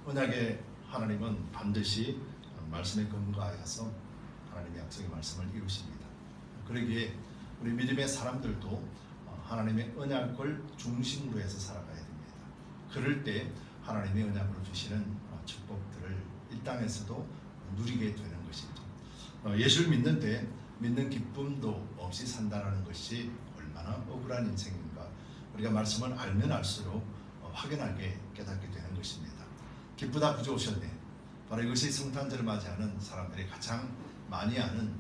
언약의 하나님은 반드시 말씀에 근거하여서 하나님의 약속의 말씀을 이루십니다. 그러기에 우리 믿음의 사람들도 하나님의 언약을 중심으로 해서 살아가야 됩니다. 그럴 때 하나님의 언약으로 주시는 축복들을 이 땅에서도 누리게 되는 것이죠. 예수를 믿는데 믿는 기쁨도 없이 산다는 것이 얼마나 억울한 인생인가. 우리가 말씀을 알면 알수록 확연하게 깨닫게 되는 것입니다. 기쁘다 구주 오셨네. 바로 이것이 성탄절을 맞이하는 사람들이 가장 많이 하는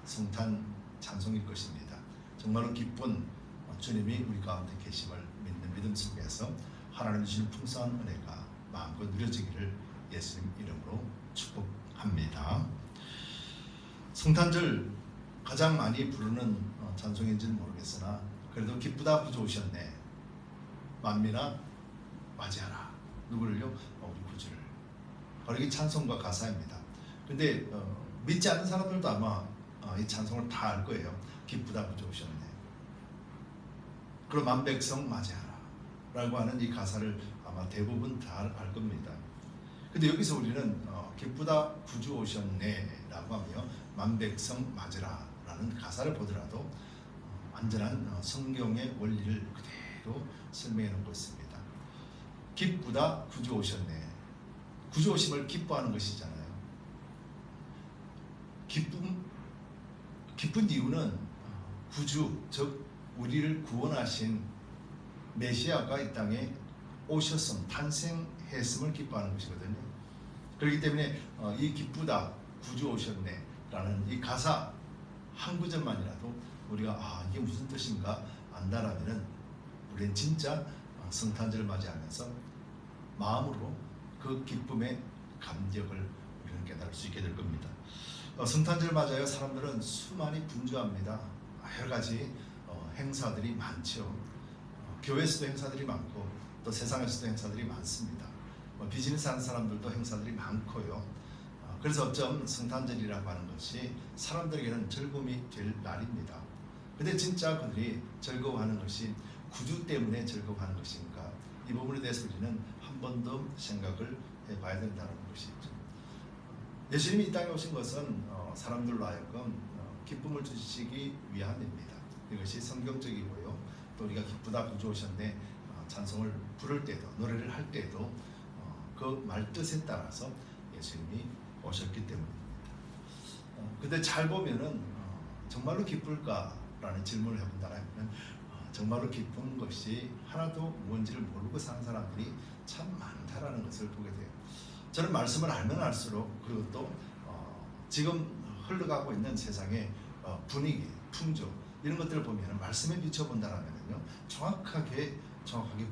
성탄 찬송일 것입니다. 정말로 기쁜 주님이 우리 가운데 계심을 믿는 믿음 속에서 하나님 주시는 풍성한 은혜가 마음껏 누려지기를 예수님 이름으로 축복합니다. 성탄절 가장 많이 부르는 찬송인지는 모르겠으나 그래도 기쁘다 구주 오셨네. 만민아 맞이하라. 누구를요? 우리 구주를. 바로 이게 찬송과 가사입니다. 근데 믿지 않는 사람들도 아마 이 찬송을 다 알 거예요. 기쁘다 구주 오셨네. 그럼 만백성 맞이하라 라고 하는 이 가사를 아마 대부분 다 알 겁니다. 근데 여기서 우리는 기쁘다 구주 오셨네 라고 하며 만백성 맞으라 라는 가사를 보더라도 완전한 성경의 원리를 그대로 설명해 놓고 있습니다. 기쁘다 구주 오셨네. 구주 오심을 기뻐하는 것이잖아요. 기쁜 이유는 구주, 즉 우리를 구원하신 메시아가 이 땅에 오셨음, 탄생했음을 기뻐하는 것이거든요. 그렇기 때문에 이 기쁘다 구주 오셨네 라는 이 가사 한 구절만이라도 우리가 이게 무슨 뜻인가 안다라면은 우리는 진짜 성탄절을 맞이하면서 마음으로 그 기쁨의 감격을 우리는 깨달을 수 있게 될 겁니다. 성탄절을 맞아요. 사람들은 수많이 분주합니다. 여러 가지 행사들이 많죠. 교회에서도 행사들이 많고 또 세상에서도 행사들이 많습니다. 비즈니스 하는 사람들도 행사들이 많고요. 그래서 어쩜 성탄절이라고 하는 것이 사람들에게는 즐거움이 될 날입니다. 근데 진짜 그들이 즐거워하는 것이 구주 때문에 즐거워하는 것인가? 이 부분에 대해서 우리는 한 번 더 생각을 해봐야 된다는 것이죠. 예수님이 이 땅에 오신 것은 사람들로 하여금 기쁨을 주시기 위함입니다. 이것이 성경적이고요. 또 우리가 기쁘다 구주 오셨네 찬송을 부를 때도 노래를 할 때도 그 말뜻에 따라서 예수님이 오셨기 때문입니다. 근데 잘 보면은 정말로 기쁠까라는 질문을 해본다면 정말로 기쁜 것이 하나도 뭔지를 모르고 사는 사람들이 참 많다라는 것을 보게 돼요. 저는 말씀을 알면 알수록 그리고 또 지금 흘러가고 있는 세상의 분위기, 풍조 이런 것들을 보면 말씀에 비춰본다라면요 정확하게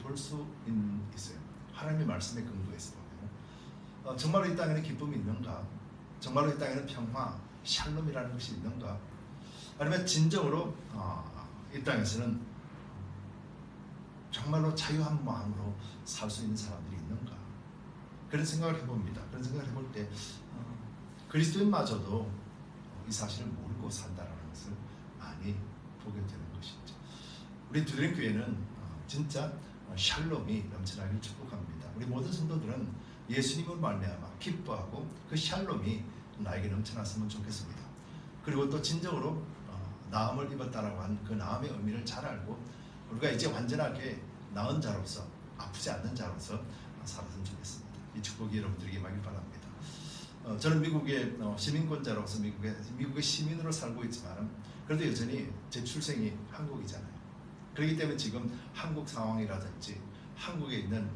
볼 수 있어요. 하나님의 말씀에 근거해서 보면 정말로 이 땅에는 기쁨이 있는가? 정말로 이 땅에는 평화, 샬롬이라는 것이 있는가? 아니면 진정으로 이 땅에서는 정말로 자유한 마음으로 살 수 있는 사람들이 있는가? 그런 생각을 해봅니다. 그런 생각을 해볼 때 그리스도인마저도 이 사실을 모르고 산다는 것을 많이 보게 되는 것이죠. 우리 두드림 교회는 진짜 샬롬이 넘쳐나기를 축복합니다. 우리 모든 성도들은 예수님을 말미암아 기뻐하고 그 샬롬이 나에게 넘쳐났으면 좋겠습니다. 그리고 또 진정으로 나음을 입었다라고 한 그 나음의 의미를 잘 알고 우리가 이제 완전하게 나은 자로서 아프지 않는 자로서 살았으면 좋겠습니다. 이 축복이 여러분들에게 임하길 바랍니다. 저는 미국의 시민권자로서 미국의 시민으로 살고 있지만 그래도 여전히 제 출생이 한국이잖아요. 그렇기 때문에 지금 한국 상황이라든지 한국에 있는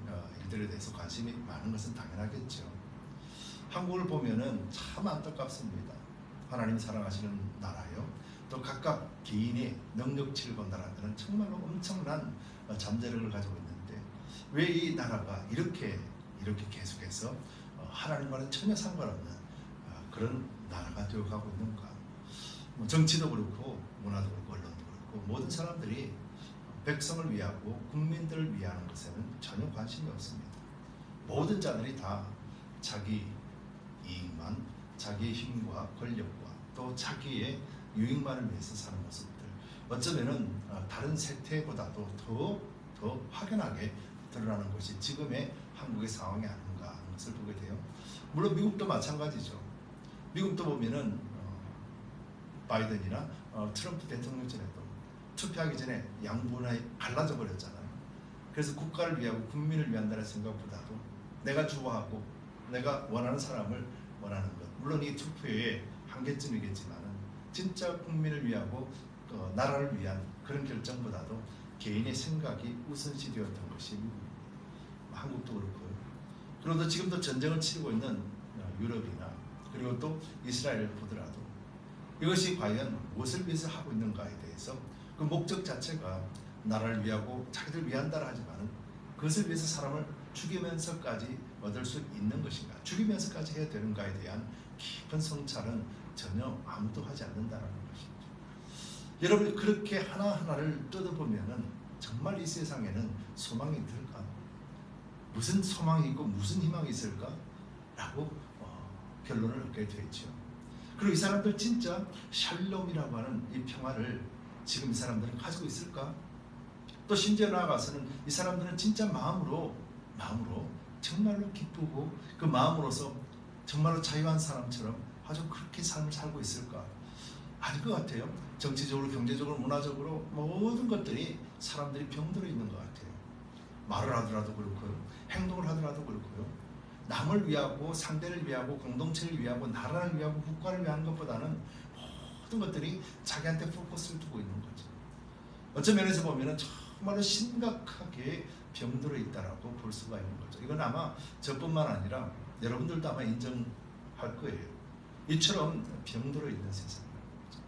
일들에 대해서 관심이 많은 것은 당연하겠죠. 한국을 보면은 참 안타깝습니다. 하나님 사랑하시는 나라요. 또 각각 개인의 능력치를 본다라면 정말로 엄청난 잠재력을 가지고 있는데 왜 이 나라가 이렇게 계속해서 하나님과는 전혀 상관없는 그런 나라가 되어가고 있는가? 정치도 그렇고 문화도 그렇고 언론도 그렇고 모든 사람들이 백성을 위하고 국민들을 위하는 것에는 전혀 관심이 없습니다. 모든 자들이 다 자기 이익만, 자기의 힘과 권력과 또 자기의 유익만을 위해서 사는 모습들, 어쩌면은 다른 세태보다도 더 확연하게 드러나는 것이 지금의 한국의 상황이 아닌가 하는 것을 보게 돼요. 물론 미국도 마찬가지죠. 미국도 보면은 바이든이나 트럼프 대통령 전에도 투표하기 전에 양분하에 갈라져 버렸잖아요. 그래서 국가를 위하고 국민을 위한다는 생각보다도 내가 좋아하고 내가 원하는 사람을 원하는 것. 물론 이 투표의 한계점이겠지만은 진짜 국민을 위하고 나라를 위한 그런 결정보다도 개인의 생각이 우선시 되었던 것이 미국입니다. 한국도 그렇고요. 그런데 지금도 전쟁을 치르고 있는 유럽이나 그리고 또 이스라엘을 보더라도 이것이 과연 무엇을 위해서 하고 있는가에 대해서 그 목적 자체가 나라를 위하고 자기들 위한다라 하지만은 그것을 위해서 사람을 죽이면서까지 얻을 수 있는 것인가, 죽이면서까지 해야 되는가에 대한 깊은 성찰은 전혀 아무도 하지 않는다는 것이죠. 여러분 그렇게 하나하나를 뜯어보면은 정말 이 세상에는 소망이 있을까? 무슨 소망이 있고 무슨 희망이 있을까? 라고 결론을 얻게 되죠. 그리고 이 사람들 진짜 샬롬이라고 하는 이 평화를 지금 이 사람들은 가지고 있을까? 또 심지어 나아가서는 이 사람들은 진짜 마음으로 정말로 기쁘고 그 마음으로서 정말로 자유한 사람처럼 아주 그렇게 삶을 살고 있을까? 아닐 것 같아요. 정치적으로, 경제적으로, 문화적으로 모든 것들이 사람들이 병들어 있는 것 같아요. 말을 하더라도 그렇고요. 행동을 하더라도 그렇고요. 남을 위하고 상대를 위하고 공동체를 위하고 나라를 위하고 국가를 위한 것보다는 모든 것들이 자기한테 포커스를 두고 있는 거죠. 어떤 면에서 보면 정말로 심각하게 병들어 있다라고 볼 수가 있는 거죠. 이건 아마 저뿐만 아니라 여러분들도 아마 인정할 거예요. 이처럼 병들어 있는 세상이라는 거죠.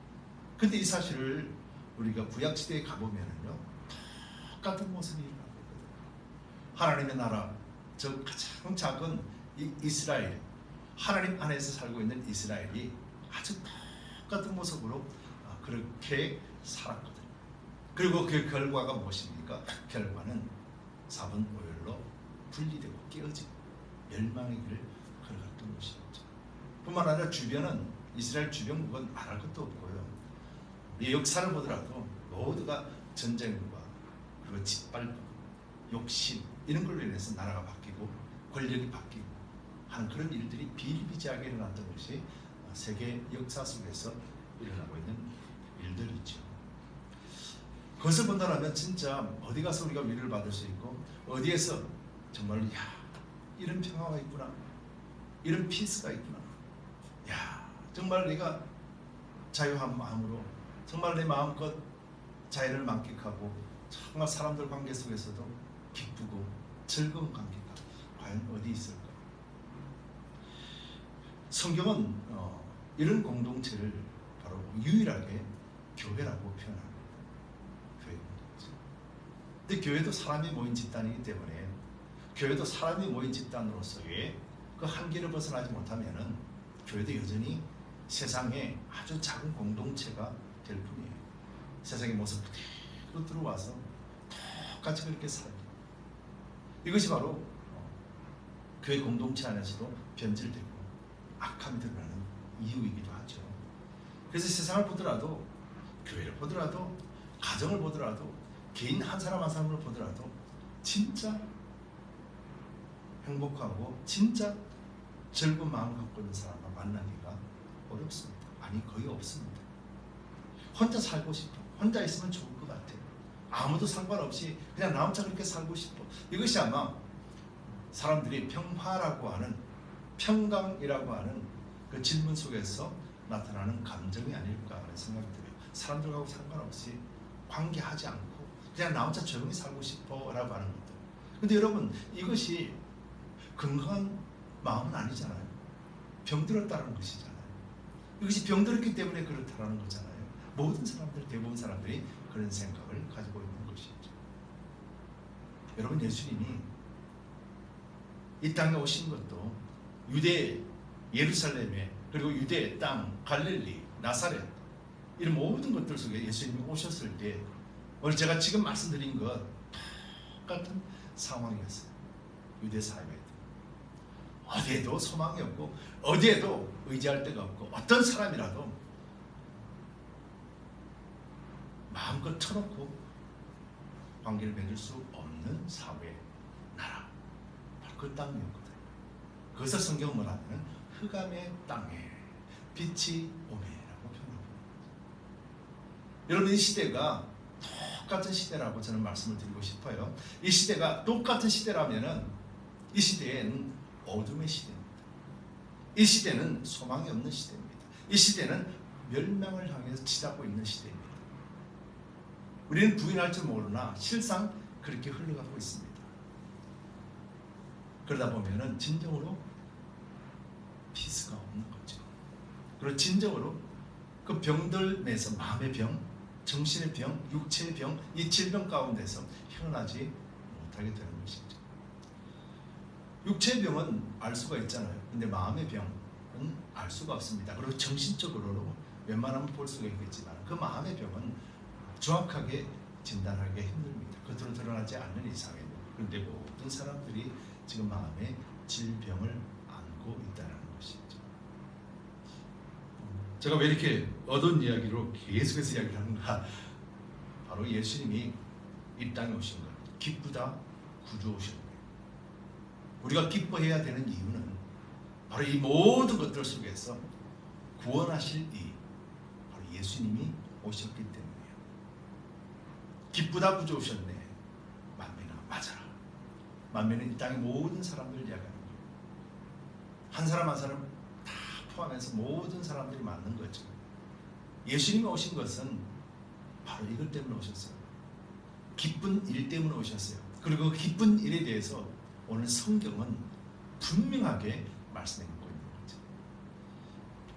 근데 이 사실을 우리가 구약시대에 가보면은요, 똑같은 모습이 일어나고 있거든요. 하나님의 나라, 저 가장 작은 이스라엘, 하나님 안에서 살고 있는 이스라엘이 아주 똑같은 모습으로 그렇게 살았거든요. 그리고 그 결과가 무엇입니까? 결과는 4분 5열로 분리되고 깨어지고 멸망의 길을 걸어갔던 것이었죠. 뿐만 아니라 주변은 이스라엘 주변국은 말할 것도 없고요. 이 역사를 보더라도 모두가 전쟁과 그리고 짓밟음, 욕심 이런 걸로 인해서 나라가 바뀌고 권력이 바뀌고 하는 그런 일들이 비일비재하게 일어났던 것이 세계 역사 속에서 일어나고 있는 일들이죠. 그것을 본다면 진짜 어디 가서 우리가 위로를 받을 수 있고 어디에서 정말로 이런 평화가 있구나, 이런 피스가 있구나, 정말 내가 자유한 마음으로 정말 내 마음껏 자유를 만끽하고 정말 사람들 관계 속에서도 기쁘고 즐거운 관계가 과연 어디 있을까? 성경은 이런 공동체를 바로 유일하게 교회라고 표현합니다. 교회 공동체. 근데 교회도 사람이 모인 집단이기 때문에 교회도 사람이 모인 집단으로서의 그 한계를 벗어나지 못하면은 교회도 여전히 세상에 아주 작은 공동체가 될 뿐이에요. 세상의 모습 그대로 들어와서 똑같이 그렇게 살고 이것이 바로 교회 공동체 안에서도 변질되고 악함이 드러나는 이유이기도 하죠. 그래서 세상을 보더라도 교회를 보더라도 가정을 보더라도 개인 한 사람 한 사람을 보더라도 진짜 행복하고 진짜 즐거운 마음 갖고 있는 사람과 만나기가 어렵습니다. 아니 거의 없습니다. 혼자 살고 싶어. 혼자 있으면 좋을 것 같아요. 아무도 상관없이 그냥 나 혼자 그렇게 살고 싶어. 이것이 아마 사람들이 평화라고 하는 평강이라고 하는 그 질문 속에서 나타나는 감정이 아닐까 하는 생각이 들어요. 사람들하고 상관없이 관계하지 않고 그냥 나 혼자 조용히 살고 싶어 라고 하는 것들. 근데 여러분 이것이 건강한 마음은 아니잖아요. 병들었다는 것이잖아요. 이것이 병들었기 때문에 그렇다는 거잖아요. 모든 사람들, 대부분 사람들이 그런 생각을 가지고 있는 것이죠. 여러분 예수님이 이 땅에 오신 것도 유대 예루살렘에 그리고 유대 땅 갈릴리 나사렛 이런 모든 것들 속에 예수님이 오셨을 때 오늘 제가 지금 말씀드린 것 똑같은 상황이었어요. 유대 사회에 어디에도 소망이 없고 어디에도 의지할 데가 없고 어떤 사람이라도 마음껏 쳐놓고 관계를 맺을 수 없는 사회 나라 바로 그 땅이었거든요. 그래서 성경은 뭐라면 흑암의 땅에 빛이 오매라고 표현합니다. 여러분, 이 시대가 똑같은 시대라고 저는 말씀을 드리고 싶어요. 이 시대가 똑같은 시대라면은 이 시대에는 어둠의 시대입니다. 이 시대는 소망이 없는 시대입니다. 이 시대는 멸망을 향해서 치닫고 있는 시대입니다. 우리는 부인할 줄 모르나 실상 그렇게 흘러가고 있습니다. 그러다 보면은 진정으로 피스가 없는 거죠. 그리고 진정으로 그 병들 내에서 마음의 병, 정신의 병, 육체의 병, 이 질병 가운데서 헤어나지 못하게 되는 것이죠. 육체의 병은 알 수가 있잖아요. 근데 마음의 병은 알 수가 없습니다. 그리고 정신적으로 웬만하면 볼 수가 있겠지만 그 마음의 병은 정확하게 진단하기가 힘듭니다. 겉으로 드러나지 않는 이상에는. 그런데 모든 사람들이 지금 마음의 질병을 안고 있다는 것이죠. 제가 왜 이렇게 어두운 이야기로 계속해서 이야기를 하는가? 바로 예수님이 이 땅에 오신 것, 기쁘다 구주 오신 거예요. 우리가 기뻐해야 되는 이유는 바로 이 모든 것들 속에서 구원하실 이 바로 예수님이 오셨기 때문이에요. 기쁘다 구주 오셨네. 만민아 맞아라. 만민은 이 땅의 모든 사람들을 이야기하는 거예요. 한 사람 한 사람 다 포함해서 모든 사람들이 맞는 거죠. 예수님이 오신 것은 바로 이것 때문에 오셨어요. 기쁜 일 때문에 오셨어요. 그리고 그 기쁜 일에 대해서 오늘 성경은 분명하게 말씀해놓고 있는 거죠.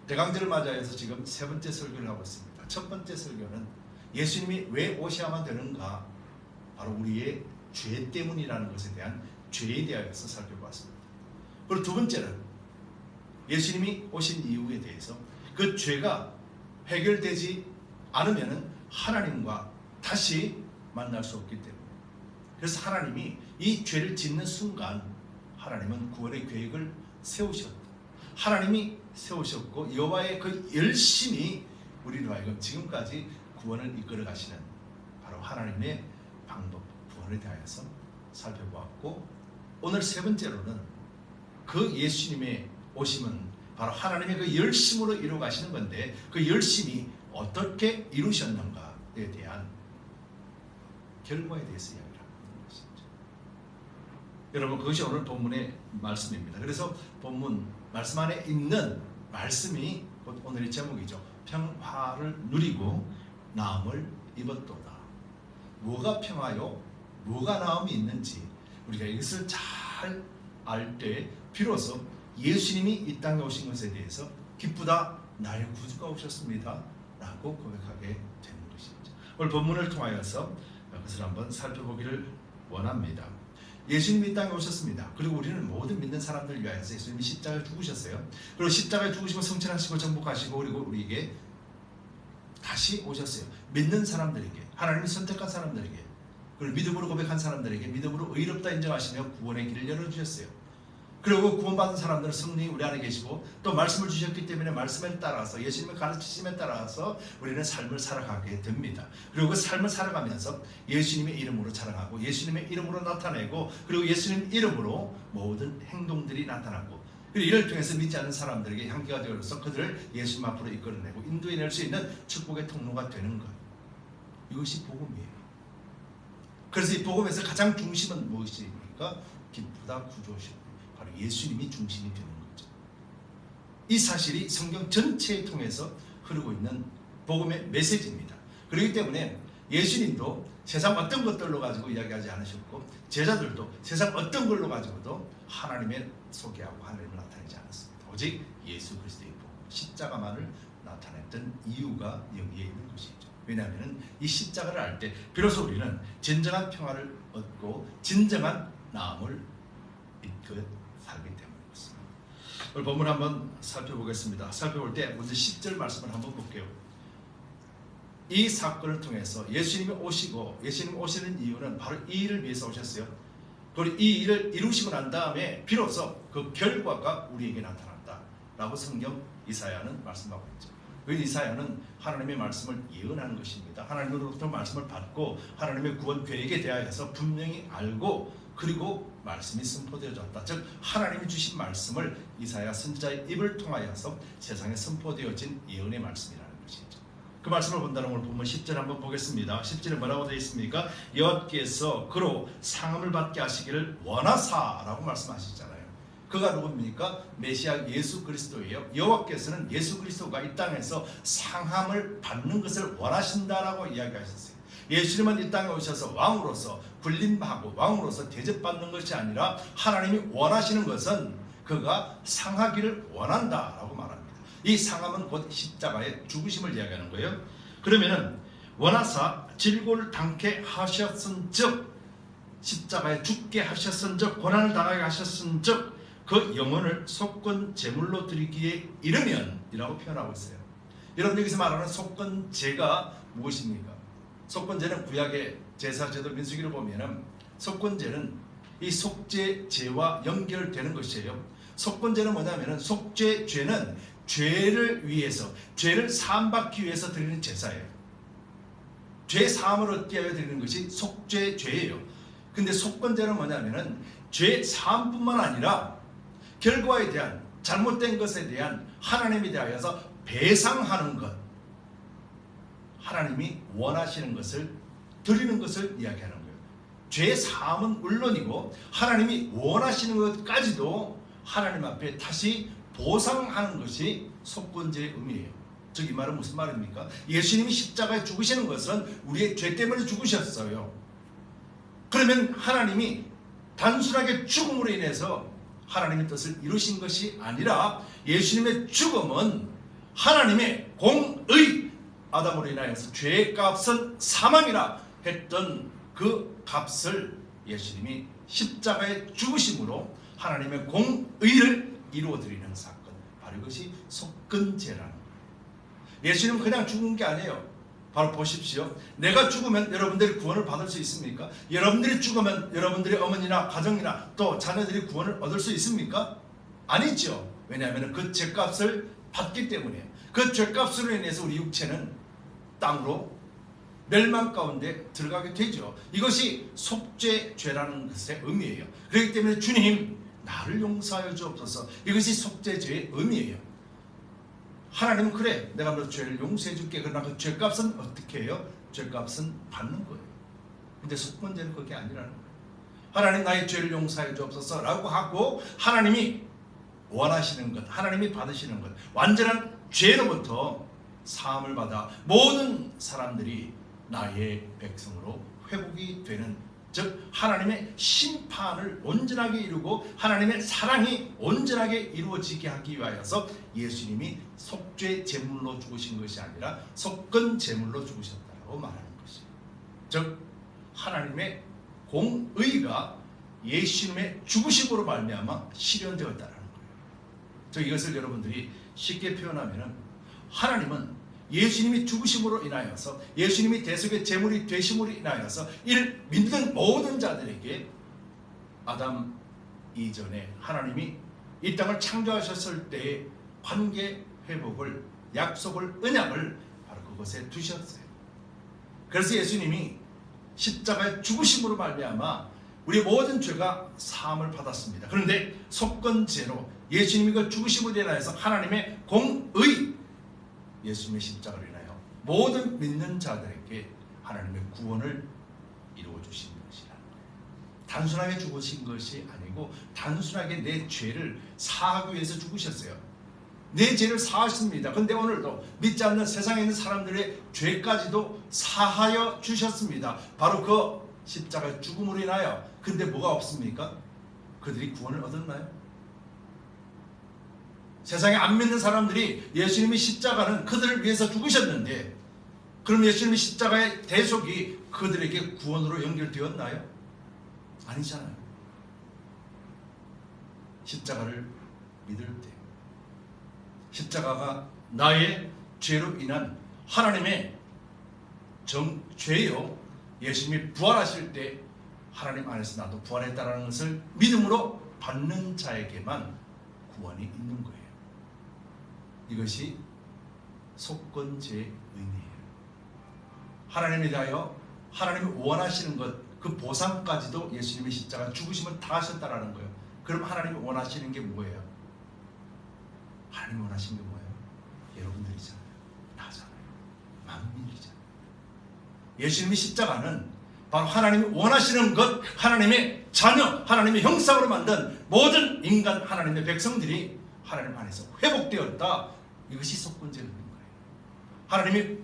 대강절을 맞이해서 지금 세 번째 설교를 하고 있습니다. 첫 번째 설교는 예수님이 왜 오셔야만 되는가? 바로 우리의 죄 때문이라는 것에 대한 죄에 대하여서 살펴봤습니다. 그리고 두 번째는 예수님이 오신 이유에 대해서 그 죄가 해결되지 않으면 하나님과 다시 만날 수 없기 때문에, 그래서 하나님이 이 죄를 짓는 순간 하나님은 구원의 계획을 세우셨다. 하나님이 세우셨고 여호와의 그 열심히 우리로 하여금 지금까지 구원을 이끌어 가시는 바로 하나님의 방법, 구원에 대하여서 살펴보았고, 오늘 세 번째로는 그 예수님의 오심은 바로 하나님의 그 열심으로 이루어 가시는 건데 그 열심이 어떻게 이루셨는가에 대한 결과에 대해서 이야기를 하는 것이죠. 여러분, 그것이 오늘 본문의 말씀입니다. 그래서 본문 말씀 안에 있는 말씀이 곧 오늘의 제목이죠. 평화를 누리고 나음을 입었도다. 뭐가 평화요? 뭐가 나음이 있는지 우리가 이것을 잘 알 때 비로소 예수님이 이 땅에 오신 것에 대해서 기쁘다, 나의 구주가 오셨습니다 라고 고백하게 되는 것이죠. 오늘 본문을 통하여서 그것을 한번 살펴보기를 원합니다. 예수님이 이 땅에 오셨습니다. 그리고 우리는 모든 믿는 사람들을 위하여서 예수님이 십자가에 죽으셨어요. 그리고 십자가에 죽으시고 성천하시고 정복하시고 그리고 우리에게 다시 오셨어요. 믿는 사람들에게, 하나님이 선택한 사람들에게, 그리고 믿음으로 고백한 사람들에게 믿음으로 의롭다 인정하시며 구원의 길을 열어주셨어요. 그리고 구원받은 사람들은 성령이 우리 안에 계시고 또 말씀을 주셨기 때문에 말씀에 따라서 예수님의 가르치심에 따라서 우리는 삶을 살아가게 됩니다. 그리고 그 삶을 살아가면서 예수님의 이름으로 자랑하고 예수님의 이름으로 나타내고 그리고 예수님 이름으로 모든 행동들이 나타나고, 그리고 이를 통해서 믿지 않는 사람들에게 향기가 되어서 그들을 예수님 앞으로 이끌어내고 인도해낼 수 있는 축복의 통로가 되는 것, 이것이 복음이에요. 그래서 이 복음에서 가장 중심은 무엇입니까? 기쁘다 구주오시고 바로 예수님이 중심이 되는 거죠. 이 사실이 성경 전체에 통해서 흐르고 있는 복음의 메시지입니다. 그렇기 때문에 예수님도 세상 어떤 것들로 가지고 이야기하지 않으셨고 제자들도 세상 어떤 걸로 가지고도 하나님의 소개하고 하나님을 나타내지 않았습니다. 오직 예수 그리스도의 복음, 십자가만을 나타냈던 이유가 여기에 있는 것이죠. 왜냐하면 이 십자가를 알 때 비로소 우리는 진정한 평화를 얻고 진정한 나음을 입고 살기 때문이었습니다. 오늘 본문 한번 살펴보겠습니다. 살펴볼 때 먼저 10절 말씀을 한번 볼게요. 이 사건을 통해서 예수님이 오시고, 예수님이 오시는 이유는 바로 이 일을 위해서 오셨어요. 그리고 이 일을 이루시고 난 다음에 비로소 그 결과가 우리에게 나타났다 라고 성경 이사야는 말씀하고 있죠. 그 이사야는 하나님의 말씀을 예언하는 것입니다. 하나님으로부터 말씀을 받고 하나님의 구원 계획에 대하여서 분명히 알고 그리고 말씀이 선포되어졌다. 즉 하나님이 주신 말씀을 이사야 선지자의 입을 통하여서 세상에 선포되어진 예언의 말씀이라는 것이죠. 그 말씀을 본다는 오늘 본문 10절 한번 보겠습니다. 10절에 뭐라고 되어 있습니까? 여호와께서 그로 상함을 받게 하시기를 원하사라고 말씀하시잖아요. 그가 누굽니까? 메시아 예수 그리스도예요. 여호와께서는 예수 그리스도가 이 땅에서 상함을 받는 것을 원하신다라고 이야기하셨어요. 예수님은 이 땅에 오셔서 왕으로서 군림하고 왕으로서 대접받는 것이 아니라 하나님이 원하시는 것은 그가 상하기를 원한다라고 말합니다. 이 상함은 곧 십자가의 죽으심을 이야기하는 거예요. 그러면은 원하사 질고를 당케 하셨은즉, 십자가에 죽게 하셨은즉, 고난을 당하게 하셨은즉 그 영혼을 속건 제물로 드리기에 이르면 이라고 표현하고 있어요. 여러분, 여기서 말하는 속건제가 무엇입니까? 속건제는 구약의 제사제도 민수기를 보면은 속건제는 이 속죄제와 연결되는 것이에요. 속건제는 뭐냐면은 속죄죄는 죄를 위해서, 죄를 사함받기 위해서 드리는 제사예요. 죄 사함을 얻기 위해 드리는 것이 속죄죄예요. 근데 속건제는 뭐냐면은 죄 사함뿐만 아니라 결과에 대한, 잘못된 것에 대한 하나님에 대하여서 배상하는 것, 하나님이 원하시는 것을 드리는 것을 이야기하는 거예요. 죄 사함은 물론이고 하나님이 원하시는 것까지도 하나님 앞에 다시 보상하는 것이 속건제의 의미예요. 즉 이 말은 무슨 말입니까? 예수님이 십자가에 죽으시는 것은 우리의 죄 때문에 죽으셨어요. 그러면 하나님이 단순하게 죽음으로 인해서 하나님의 뜻을 이루신 것이 아니라 예수님의 죽음은 하나님의 공의, 아담으로 인하여서 죄의 값은 사망이라 했던 그 값을 예수님이 십자가에 죽으심으로 하나님의 공의를 이루어드리는 사건, 바로 이것이 속건제라는 거예요. 예수님은 그냥 죽은 게 아니에요. 바로 보십시오. 내가 죽으면 여러분들이 구원을 받을 수 있습니까? 여러분들이 죽으면 여러분들의 어머니나 가정이나 또 자녀들이 구원을 얻을 수 있습니까? 아니죠. 왜냐하면 그 죄값을 받기 때문에, 그 죄값으로 인해서 우리 육체는 땅으로 멸망 가운데 들어가게 되죠. 이것이 속죄죄라는 것의 의미예요. 그렇기 때문에 주님, 나를 용서하여 주옵소서, 이것이 속죄죄의 의미예요. 하나님은 그래, 내가 너 죄를 용서해 줄게. 그러나 그 죄값은 어떻게 해요? 죄값은 받는 거예요. 근데 속건제는 그게 아니라는 거예요. 하나님, 나의 죄를 용서해 주옵소서 라고 하고 하나님이 원하시는 것, 하나님이 받으시는 것, 완전한 죄로부터 사함을 받아 모든 사람들이 나의 백성으로 회복이 되는, 즉 하나님의 심판을 온전하게 이루고 하나님의 사랑이 온전하게 이루어지게 하기 위하여서 예수님이 속죄 제물로 죽으신 것이 아니라 속건 제물로 죽으셨다고 말하는 것이에요. 즉 하나님의 공의가 예수님의 죽으심으로 말미암아 실현되었다는 거예요. 즉 이것을 여러분들이 쉽게 표현하면은, 하나님은 예수님이 죽으심으로 인하여서, 예수님이 대속의 제물이 되심으로 인하여서 이를 믿는 모든 자들에게 아담 이전에 하나님이 이 땅을 창조하셨을 때의 관계 회복을, 약속을, 언약을 바로 그것에 두셨어요. 그래서 예수님이 십자가의 죽으심으로 말미암아 우리 모든 죄가 사함을 받았습니다. 그런데 속건제로 예수님이 그 죽으심으로 인하여서 하나님의 공의, 예수님의 십자가로 인하여 모든 믿는 자들에게 하나님의 구원을 이루어 주신 것이라는 거예요. 단순하게 죽으신 것이 아니고 단순하게 내 죄를 사하기 위해서 죽으셨어요. 내 죄를 사하십니다. 그런데 오늘도 믿지 않는 세상에 있는 사람들의 죄까지도 사하여 주셨습니다. 바로 그 십자가 죽음으로 인하여. 근데 뭐가 없습니까? 그들이 구원을 얻었나요? 세상에 안 믿는 사람들이 예수님이 십자가는 그들을 위해서 죽으셨는데, 그럼 예수님의 십자가의 대속이 그들에게 구원으로 연결되었나요? 아니잖아요. 십자가를 믿을 때, 십자가가 나의 죄로 인한 하나님의 죄요, 예수님이 부활하실 때 하나님 안에서 나도 부활했다는 것을 믿음으로 받는 자에게만 구원이 있는 거예요. 이것이 속건제의 의미예요. 하나님에 대하여 하나님이 원하시는 것, 그 보상까지도 예수님의 십자가 죽으심을 다 하셨다라는 거예요. 그럼 하나님이 원하시는 게 뭐예요? 하나님이 원하시는 게 뭐예요? 여러분들이잖아요. 나잖아요. 만민이잖아요. 예수님의 십자가는 바로 하나님이 원하시는 것, 하나님의 자녀, 하나님의 형상으로 만든 모든 인간, 하나님의 백성들이 하나님 안에서 회복되었다. 이것이 속건제인 거예요. 하나님이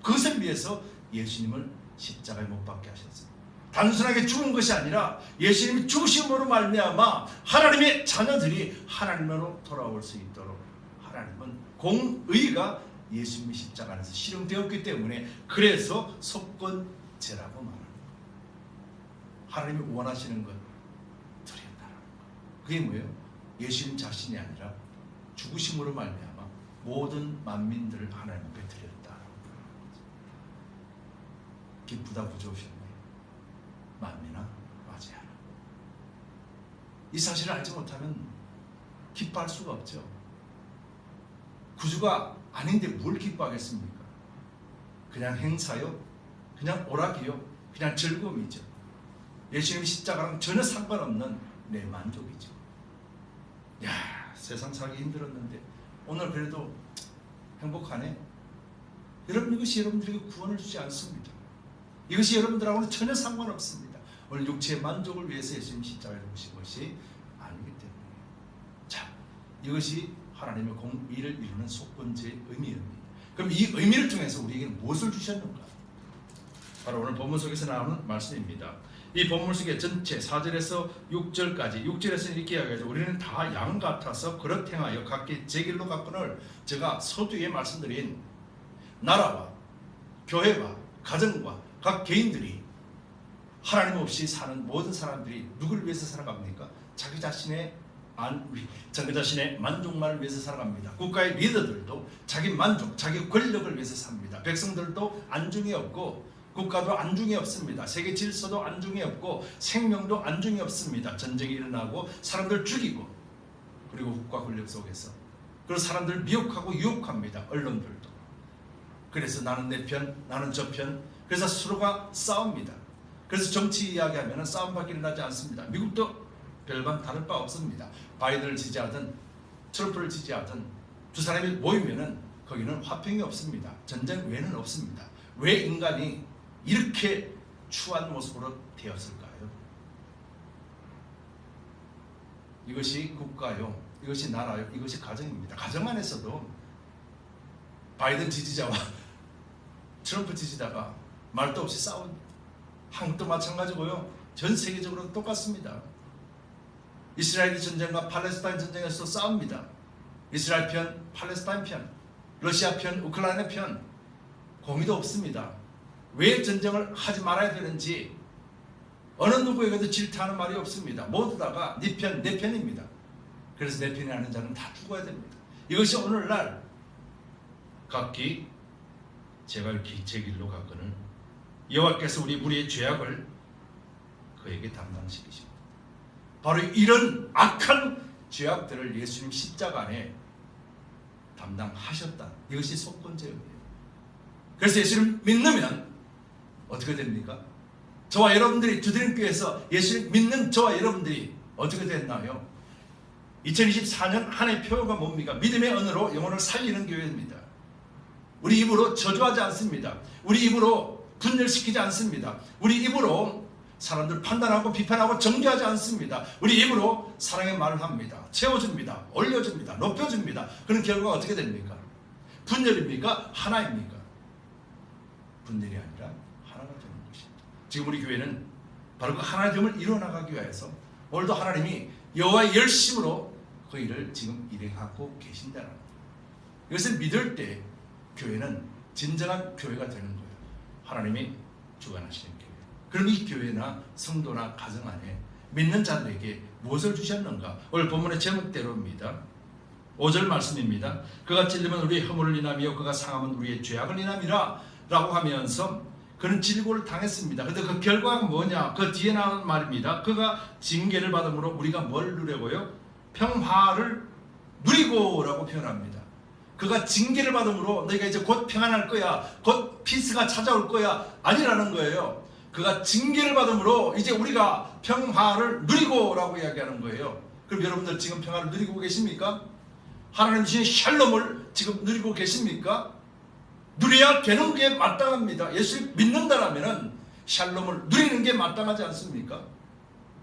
그것을 위해서 예수님을 십자가에 못 박게 하셨어요. 단순하게 죽은 것이 아니라 예수님이 죽으심으로 말미암아 하나님의 자녀들이 하나님으로 돌아올 수 있도록 하나님은 공의가 예수님의 십자가 안에서 실현되었기 때문에 그래서 속건제라고 말합니다. 하나님이 원하시는 것 드렸다라는 것. 그게 뭐예요? 예수님 자신이 아니라 죽으심으로 말미암아 모든 만민들을 하나님 앞에 드렸다라는 것. 기쁘다 부조오셨네. 만민아 맞이하라. 이 사실을 알지 못하면 기뻐할 수가 없죠. 구주가 아닌데 뭘 기뻐하겠습니까? 그냥 행사요? 그냥 오락이요? 그냥 즐거움이죠. 예수님의 십자가랑 전혀 상관없는 내 만족이죠. 야, 세상 살기 힘들었는데 오늘 그래도 행복하네. 여러분, 이것이 여러분들에게 구원을 주지 않습니다. 이것이 여러분들하고는 전혀 상관없습니다. 오늘 육체의 만족을 위해서 예수님 십자가에 죽으신 것이 아니기 때문에. 자, 이것이 하나님의 공의를 이루는 속건제의 의미입니다. 그럼 이 의미를 통해서 우리에게 무엇을 주셨는가? 바로 오늘 본문 속에서 나오는 말씀입니다. 이 본문 속에 전체 4절에서 6절까지 6절에서 이렇게 이야기하죠. 우리는 다 양 같아서 그릇 행하여 각기 제 길로 갔거늘 제가 서두에 말씀드린 나라와 교회와 가정과 각 개인들이 하나님 없이 사는 모든 사람들이 누구를 위해서 살아갑니까? 자기 자신의 만족만을 위해서 살아갑니다. 국가의 리더들도 자기 만족, 자기 권력을 위해서 삽니다. 백성들도 안중이 없고 국가도 안중이 없습니다. 세계 질서도 안중이 없고 생명도 안중이 없습니다. 전쟁이 일어나고 사람들 죽이고 그리고 국가 권력 속에서 그리고 사람들 미혹하고 유혹합니다. 언론들도. 그래서 나는 내 편, 나는 저 편. 그래서 서로가 싸웁니다. 그래서 정치 이야기하면 싸움밖에 일어나지 않습니다. 미국도 별반 다를 바 없습니다. 바이든을 지지하든 트럼프를 지지하든 두 사람이 모이면은 거기는 화평이 없습니다. 전쟁 외에는 없습니다. 왜 인간이 이렇게 추한 모습으로 되었을까요? 이것이 국가요, 이것이 나라요, 이것이 가정입니다. 가정 안에서도 바이든 지지자와 트럼프 지지자가 말도 없이 싸웁니다. 한국도 마찬가지고요. 전 세계적으로 똑같습니다. 이스라엘 전쟁과 팔레스타인 전쟁에서 싸웁니다. 이스라엘 편, 팔레스타인 편, 러시아 편, 우크라이나 편. 공의도 없습니다. 왜 전쟁을 하지 말아야 되는지 어느 누구에게도 질타하는 말이 없습니다. 모두 다가 네 편, 내 편입니다. 그래서 내 편이 아닌 자는 다 죽어야 됩니다. 이것이 오늘날 각기 제가 제 길로 갔거늘 여호와께서 우리 무리의 죄악을 그에게 담당시키십니다. 바로 이런 악한 죄악들을 예수님 십자가 안에 담당하셨다. 이것이 속건제입니다. 그래서 예수님 믿으면 어떻게 됩니까? 저와 여러분들이 주드림교회에서 예수님 믿는 저와 여러분들이 어떻게 됐나요? 2024년 한 해 표가 뭡니까? 믿음의 언어로 영혼을 살리는 교회입니다. 우리 입으로 저주하지 않습니다. 우리 입으로 분열시키지 않습니다. 우리 입으로 사람들 판단하고 비판하고 정죄하지 않습니다. 우리 입으로 사랑의 말을 합니다. 채워줍니다. 올려줍니다. 높여줍니다. 그런 결과가 어떻게 됩니까? 분열입니까? 하나입니까? 분열이 아니라 하나가 되는 것입니다. 지금 우리 교회는 바로 그 하나됨을 이뤄나가기 위해서 오늘도 하나님이 여호와의 열심으로 그 일을 지금 일행하고 계신다는 거예요. 이것을 믿을 때 교회는 진정한 교회가 되는 거예요. 하나님이 주관하시는 교회. 그럼 이 교회나 성도나 가정 안에 믿는 자들에게 무엇을 주셨는가? 오늘 본문의 제목대로입니다. 5절 말씀입니다. 그가 찔리면 우리의 허물을 인하며 그가 상하면 우리의 죄악을 인함이라 라고 하면서 그는 질고를 당했습니다. 그런데 그 결과가 뭐냐? 그 뒤에 나오는 말입니다. 그가 징계를 받음으로 우리가 뭘 누려고요? 평화를 누리고 라고 표현합니다. 그가 징계를 받음으로 너희가 이제 곧 평안할 거야, 곧 피스가 찾아올 거야 아니라는 거예요. 그가 징계를 받음으로 이제 우리가 평화를 누리고라고 이야기하는 거예요. 그럼 여러분들 지금 평화를 누리고 계십니까? 하나님 주신 샬롬을 지금 누리고 계십니까? 누려야 되는 게 마땅합니다. 예수를 믿는다라면 샬롬을 누리는 게 마땅하지 않습니까?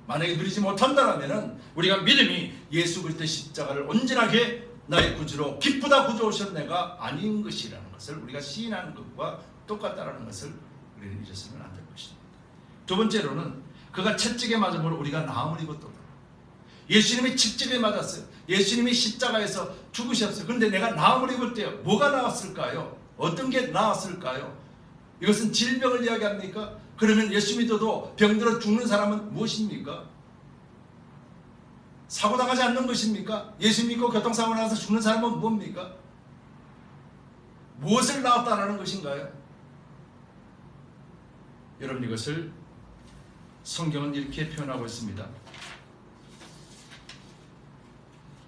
만약에 누리지 못한다라면 우리가 믿음이 예수 그리스도의 십자가를 온전하게 나의 구주로 기쁘다 구주 오셨네가 아닌 것이라는 것을 우리가 시인하는 것과 똑같다라는 것을 우리는 잊어서는 안 될 것입니다. 두 번째로는 그가 채찍에 맞음으로 우리가 나음을 입었도다. 예수님이 채찍에 맞았어요. 예수님이 십자가에서 죽으셨어요. 그런데 내가 나음을 입을 때요, 뭐가 나왔을까요? 어떤 게 나왔을까요? 이것은 질병을 이야기합니까? 그러면 예수 믿어도 병들어 죽는 사람은 무엇입니까? 사고 나가지 않는 것입니까? 예수 믿고 교통사고 나서 죽는 사람은 뭡니까? 무엇을 나왔다라는 것인가요? 여러분, 이것을 성경은 이렇게 표현하고 있습니다.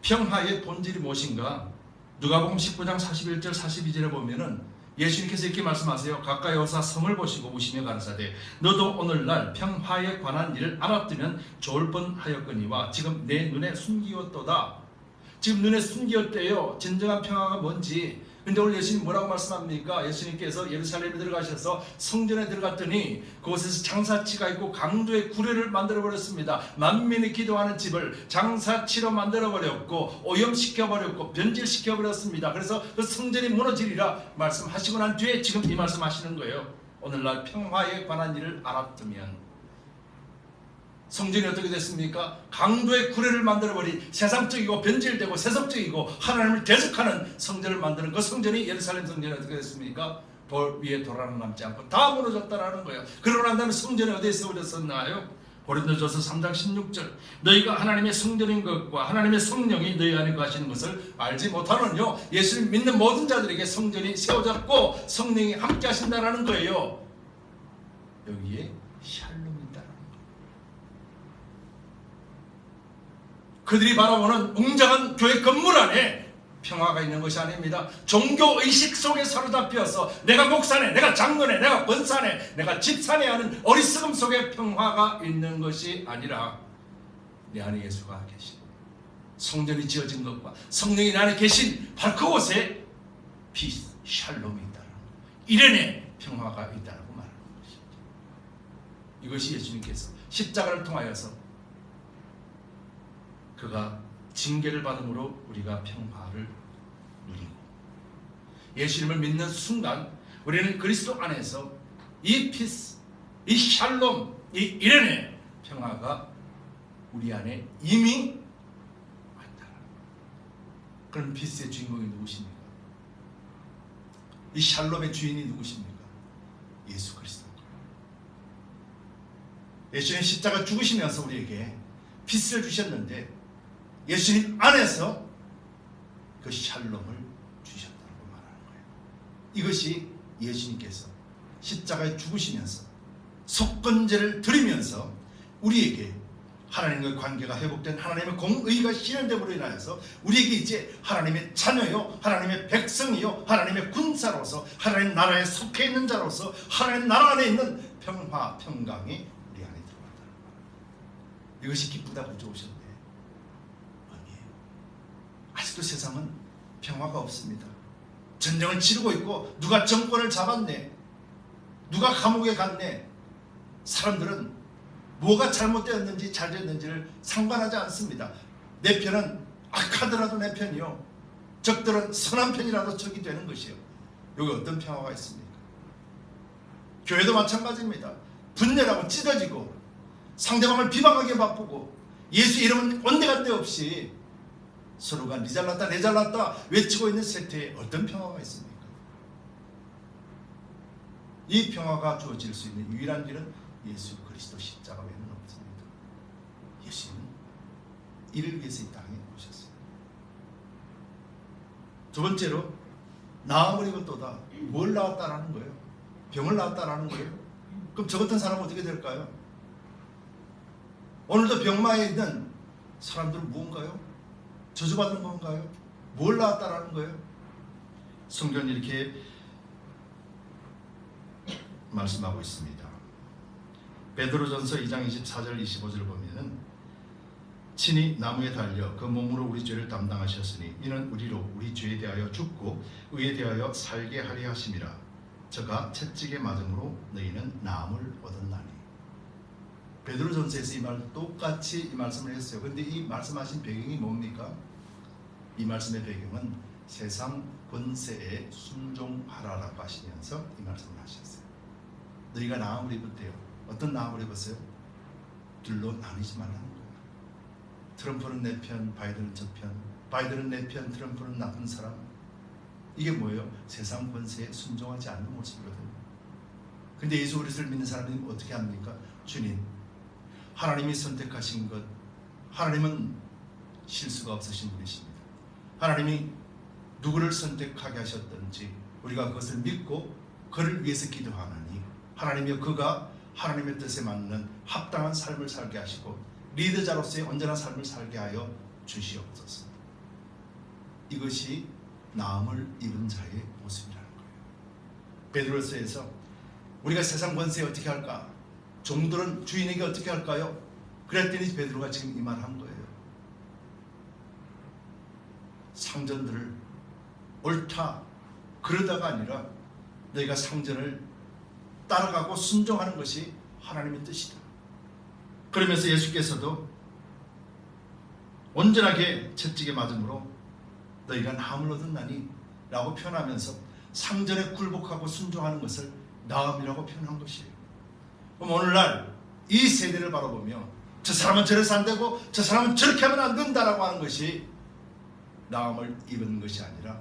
평화의 본질이 무엇인가? 누가복음 19장 41절 42절에 보면은 예수님께서 이렇게 말씀하세요. 가까이 오사 성을 보시고 우시며 가라사대 너도 오늘날 평화에 관한 일을 알았으면 좋을 뻔하였거니와 지금 내 눈에 숨기었도다. 지금 눈에 숨기었대요. 진정한 평화가 뭔지. 근데 오늘 예수님 뭐라고 말씀합니까? 예수님께서 예루살렘에 들어가셔서 성전에 들어갔더니 그곳에서 장사치가 있고 강도의 구례를 만들어버렸습니다. 만민이 기도하는 집을 장사치로 만들어버렸고 오염시켜버렸고 변질시켜버렸습니다. 그래서 그 성전이 무너지리라 말씀하시고 난 뒤에 지금 이 말씀하시는 거예요. 오늘날 평화에 관한 일을 알았다면 성전이 어떻게 됐습니까? 강도의 구례를 만들어버린 세상적이고 변질되고 세속적이고 하나님을 대적하는 성전을 만드는 그 성전이 예루살렘 성전이 어떻게 됐습니까? 돌 위에 돌 하나 남지 않고 다 무너졌다라는 거예요. 그러고 난 다음에 성전이 어디에 세워졌었나요? 고린도전서 3장 16절 너희가 하나님의 성전인 것과 하나님의 성령이 너희 안에 거하시는 것을 알지 못하느뇨. 예수를 믿는 모든 자들에게 성전이 세워졌고 성령이 함께 하신다라는 거예요. 여기에 샬롬이 있다라는 거예요. 그들이 바라보는 웅장한 교회 건물 안에 평화가 있는 것이 아닙니다. 종교의식 속에 사로잡혀서 내가 목사네, 내가 장로네, 내가 권사네, 내가 집사네 하는 어리석음 속에 평화가 있는 것이 아니라 내 안에 예수가 계신 성전이 지어진 것과 성령이 내 안에 계신 바로 그곳에 피스, 샬롬이 있다는 이련의 평화가 있다고 말하는 것입니다. 이것이 예수님께서 십자가를 통하여서 그가 징계를 받음으로 우리가 평화를 누리고 예수님을 믿는 순간 우리는 그리스도 안에서 이 피스, 이 샬롬, 이 이련의 평화가 우리 안에 이미 왔다. 그럼 피스의 주인공이 누구십니까? 이 샬롬의 주인이 누구십니까? 예수 그리스도. 예수님 십자가 죽으시면서 우리에게 피스를 주셨는데 예수님 안에서 그 샬롬을 주셨다고 말하는 거예요. 이것이 예수님께서 십자가에 죽으시면서 속건제를 드리면서 우리에게 하나님과의 관계가 회복된 하나님의 공의가 실현됨으로 인하여서 우리에게 이제 하나님의 자녀요, 하나님의 백성이요, 하나님의 군사로서 하나님 나라에 속해 있는 자로서 하나님 나라 안에 있는 평화, 평강이 우리 안에 들어왔다는 거예요. 이것이 기쁘다 구주 오셨네. 아직도 세상은 평화가 없습니다. 전쟁을 치르고 있고 누가 정권을 잡았네, 누가 감옥에 갔네. 사람들은 뭐가 잘못되었는지 잘 됐는지를 상관하지 않습니다. 내 편은 악하더라도 내 편이요, 적들은 선한 편이라도 적이 되는 것이요. 여기 어떤 평화가 있습니까? 교회도 마찬가지입니다. 분열하고 찢어지고 상대방을 비방하게 바쁘고 예수 이름은 온데간데 없이 서로가 니 잘났다 내 잘났다 외치고 있는 세태에 어떤 평화가 있습니까? 이 평화가 주어질 수 있는 유일한 길은 예수 그리스도 십자가 외에는 없습니다. 예수님은 이를 위해서 이 땅에 오셨어요. 두 번째로 나음을 입었도다. 뭘 나왔다라는 거예요? 병을 나왔다라는 거예요? 그럼 저 같은 사람은 어떻게 될까요? 오늘도 병마에 있는 사람들은 무언가요? 저주받은 건가요? 뭘 나왔다라는 거예요? 성경이 이렇게 말씀하고 있습니다. 베드로전서 2장 24절 25절을 보면은 친히 나무에 달려 그 몸으로 우리 죄를 담당하셨으니 이는 우리로 우리 죄에 대하여 죽고 의에 대하여 살게 하려 하심이라. 저가 채찍에 맞음으로 너희는 나음을 얻었나니. 베드로전서에서 이 말 똑같이 이 말씀을 했어요. 그런데 이 말씀하신 배경이 뭡니까? 이 말씀의 배경은 세상 권세에 순종하라라고 하시면서 이 말씀을 하셨어요. 너희가 나음을 입었대요. 어떤 나음을 입었어요? 둘로 나뉘지 말라는 거예요. 트럼프는 내 편, 바이든은 저 편. 바이든은 내 편, 트럼프는 나쁜 사람. 이게 뭐예요? 세상 권세에 순종하지 않는 모습이거든요. 근데 예수 그리스도를 믿는 사람은 어떻게 합니까? 주님, 하나님이 선택하신 것, 하나님은 실수가 없으신 분이십니다. 하나님이 누구를 선택하게 하셨든지 우리가 그것을 믿고 그를 위해서 기도하나니 하나님이여 그가 하나님의 뜻에 맞는 합당한 삶을 살게 하시고 리더자로서의 온전한 삶을 살게 하여 주시옵소서. 이것이 나음을 입은 자의 모습이라는 거예요. 베드로서에서 우리가 세상 권세에 어떻게 할까? 종들은 주인에게 어떻게 할까요? 그랬더니 베드로가 지금 이 말 한 거예요. 상전들을 옳다 그러다가 아니라 너희가 상전을 따라가고 순종하는 것이 하나님의 뜻이다. 그러면서 예수께서도 온전하게 채찍에 맞음으로 너희가 나음을 얻었나니 라고 표현하면서 상전에 굴복하고 순종하는 것을 나음이라고 표현한 것이에요. 그럼 오늘날 이 세대를 바라보며 저 사람은 저래서 안 되고 저 사람은 저렇게 하면 안 된다라고 하는 것이 나음을 입은 것이 아니라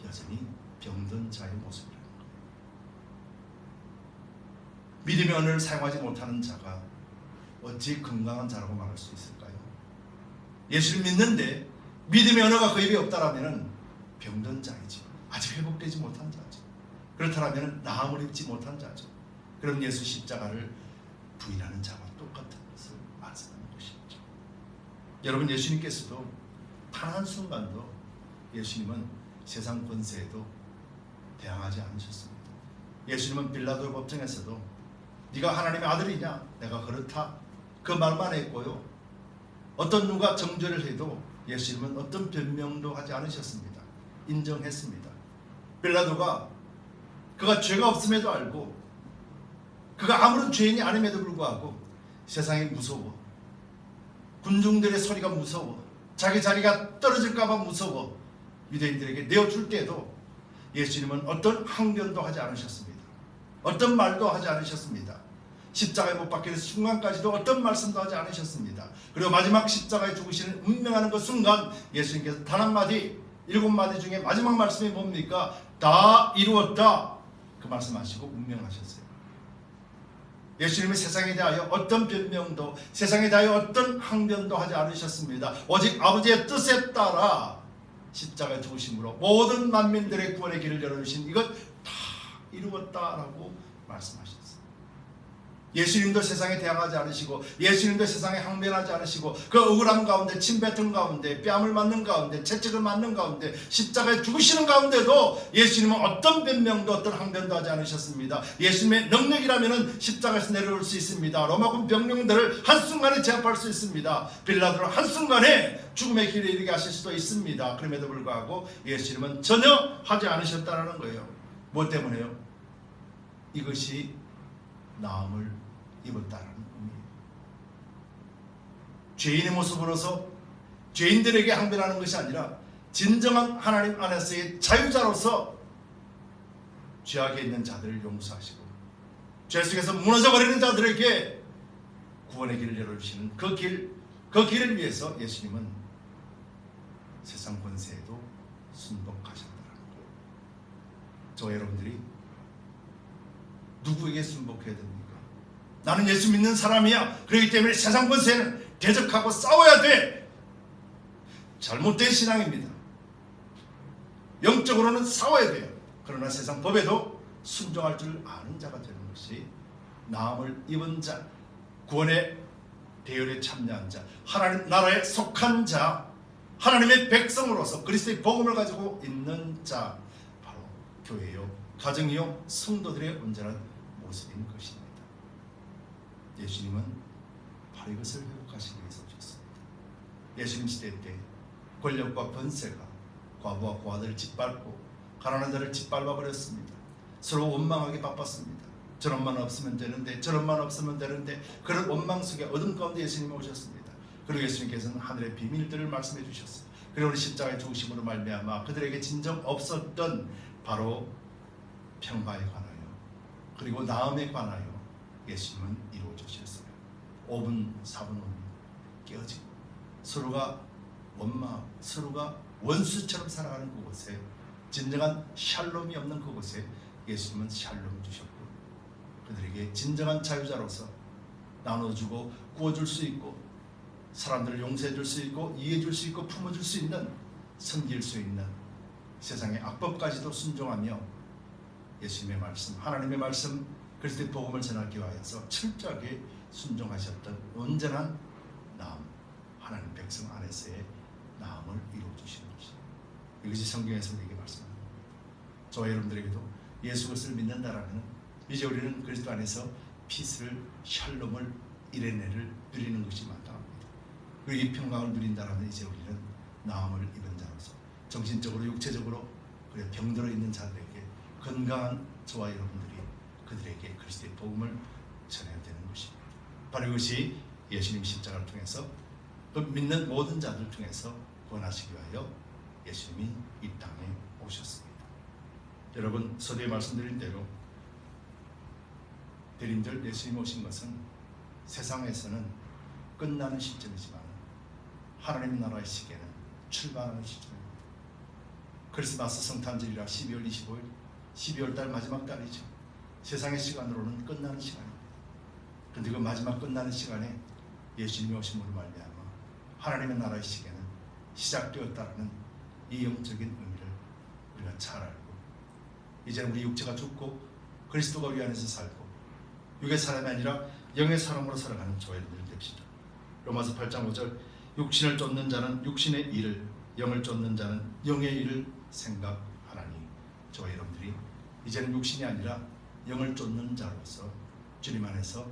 여전히 병든 자의 모습이라는 거예요. 믿음의 언어를 사용하지 못하는 자가 어찌 건강한 자라고 말할 수 있을까요? 예수를 믿는데 믿음의 언어가 그 입에 없다라면 병든 자이죠. 아직 회복되지 못한 자죠. 그렇다면 나음을 입지 못한 자죠. 그럼 예수 십자가를 부인하는 자와 똑같은 것을 말씀하는 것이죠. 여러분, 예수님께서도 단 한순간도 예수님은 세상 권세에도 대항하지 않으셨습니다. 예수님은 빌라도 법정에서도 네가 하나님의 아들이냐? 내가 그렇다. 그 말만 했고요. 어떤 누가 정죄를 해도 예수님은 어떤 변명도 하지 않으셨습니다. 인정했습니다. 빌라도가 그가 죄가 없음에도 알고 그가 아무런 죄인이 아님에도 불구하고 세상이 무서워, 군중들의 소리가 무서워, 자기 자리가 떨어질까 봐 무서워 유대인들에게 내어줄 때에도 예수님은 어떤 항변도 하지 않으셨습니다. 어떤 말도 하지 않으셨습니다. 십자가에 못 박히는 순간까지도 어떤 말씀도 하지 않으셨습니다. 그리고 마지막 십자가에 죽으시는 운명하는 그 순간 예수님께서 단 한마디, 7마디 중에 마지막 말씀이 뭡니까? 다 이루었다. 그 말씀하시고 운명하셨어요. 예수님이 세상에 대하여 어떤 변명도, 세상에 대하여 어떤 항변도 하지 않으셨습니다. 오직 아버지의 뜻에 따라 십자가에 죽으심으로 모든 만민들의 구원의 길을 열어주신 이것 다 이루었다라고 말씀하셨어요. 예수님도 세상에 대항하지 않으시고 예수님도 세상에 항변하지 않으시고 그 억울함 가운데, 침뱉음 가운데, 뺨을 맞는 가운데, 채찍을 맞는 가운데, 십자가에 죽으시는 가운데도 예수님은 어떤 변명도 어떤 항변도 하지 않으셨습니다. 예수님의 능력이라면 십자가에서 내려올 수 있습니다. 로마군 병력들을 한순간에 제압할 수 있습니다. 빌라도를 한순간에 죽음의 길에 이르게 하실 수도 있습니다. 그럼에도 불구하고 예수님은 전혀 하지 않으셨다는 거예요. 뭐 때문에요? 이것이 나음을 입었다는 의미예요. 죄인의 모습으로서 죄인들에게 항변하는 것이 아니라 진정한 하나님 안에서의 자유자로서 죄악에 있는 자들을 용서하시고 죄 속에서 무너져버리는 자들에게 구원의 길을 열어주시는 그 길을 위해서 예수님은 세상 권세에도 순복하셨다는 거예요. 저 여러분들이 누구에게 순복해야 됩니까? 나는 예수 믿는 사람이야. 그렇기 때문에 세상 권세는 대적하고 싸워야 돼. 잘못된 신앙입니다. 영적으로는 싸워야 돼요. 그러나 세상 법에도 순종할 줄 아는 자가 되는 것이 나음을 입은 자, 구원의 대열에 참여한 자, 하나님 나라에 속한 자, 하나님의 백성으로서 그리스도의 복음을 가지고 있는 자, 바로 교회요, 가정이요, 성도들의 온전한 모습인 것입니다. 예수님은 바로 이것을 회복하시기 위해서 오셨습니다. 예수님 시대 때 권력과 권세가 과부와 고아들을 짓밟고 가난한 자를 짓밟아 버렸습니다. 서로 원망하기 바빴습니다. 저런만 없으면 되는데, 저런만 없으면 되는데, 그런 원망 속에 어둠 가운데 예수님이 오셨습니다. 그리고 예수님께서는 하늘의 비밀들을 말씀해 주셨어요. 그리고 십자가의 죽으심으로 말미암아 그들에게 진정 없었던 바로 평화에 관하여 그리고 나음에 관하여 예수님은 이루어 주셨어요. 5분 4분 5분 깨어지고 서로가 원망, 서로가 원수처럼 살아가는 그곳에, 진정한 샬롬이 없는 그곳에 예수님은 샬롬을 주셨고 그들에게 진정한 자유자로서 나눠주고 구워줄 수 있고 사람들을 용서해줄 수 있고 이해해줄 수 있고 품어줄 수 있는, 섬길 수 있는, 세상의 악법까지도 순종하며 예수님의 말씀, 하나님의 말씀, 그리스도의 복음을 전하기 위하여서 철저하게 순종하셨던 온전한 나음, 하나님 백성 안에서의 나음을 이루어주시는 것입니다. 이것이 성경에서 우리에게 말씀합니다. 저와 여러분들에게도 예수 그리스도를 믿는다라면 이제 우리는 그리스도 안에서 피스를, 샬롬을, 이레네를 누리는 것이 마땅합니다. 그리고 이 평강을 누린다라면 이제 우리는 나음을 입은 자로서 정신적으로 육체적으로 그래 병들어 있는 자들에게, 건강한 저와 여러분들이 그들에게 그리스도의 복음을 전해야 되는 것입니다. 바로 이것이 예수님 십자가를 통해서 또 믿는 모든 자들 통해서 구원하시기 위하여 예수님이 이 땅에 오셨습니다. 여러분, 서두에 말씀드린 대로 대림절 예수님 오신 것은 세상에서는 끝나는 시점이지만 하나님 나라의 시계는 출발하는 시점입니다. 크리스마스 성탄절이라 12월 25일 12월 달 마지막 달이죠. 세상의 시간으로는 끝나는 시간입니다. 그런데 그 마지막 끝나는 시간에 예수님이 오심으로 말미암아 하나님의 나라의 시계는 시작되었다는 이 영적인 의미를 우리가 잘 알고, 이제는 우리 육체가 죽고 그리스도가 우리 안에서 살고 육의 사람이 아니라 영의 사람으로 살아가는 저와 여러분들 됩시다. 로마서 8장 5절, 육신을 쫓는 자는 육신의 일을, 영을 쫓는 자는 영의 일을 생각하라니. 저와 여러분들이 이제는 육신이 아니라 영을 쫓는 자로서 주님 안에서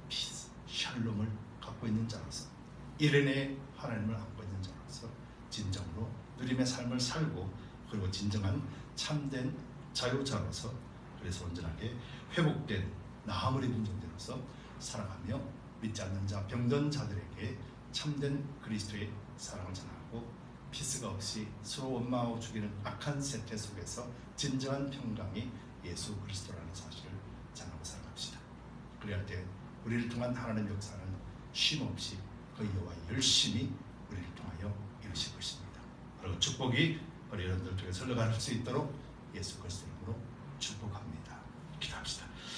피스, 샬롬을 갖고 있는 자로서, 이레네의 하나님을 안고 있는 자로서 진정으로 누림의 삶을 살고, 그리고 진정한 참된 자유자로서, 그래서 온전하게 회복된 나음을 입은 존재로서 살아가며 믿지 않는 자, 병든 자들에게 참된 그리스도의 사랑을 전하고, 피스가 없이 서로 원망하고 죽이는 악한 세태 속에서 진정한 평강이 예수 그리스도라는 사실을 전하고 살아갑시다. 그래야 때 우리를 통한 하나님의 역사는 쉼 없이 그 여호와 열심히 우리를 통하여 이루실 것입니다. 그리고 축복이 우리 여러분들 통해 흘러갈 수 있도록 예수 그리스도 이름으로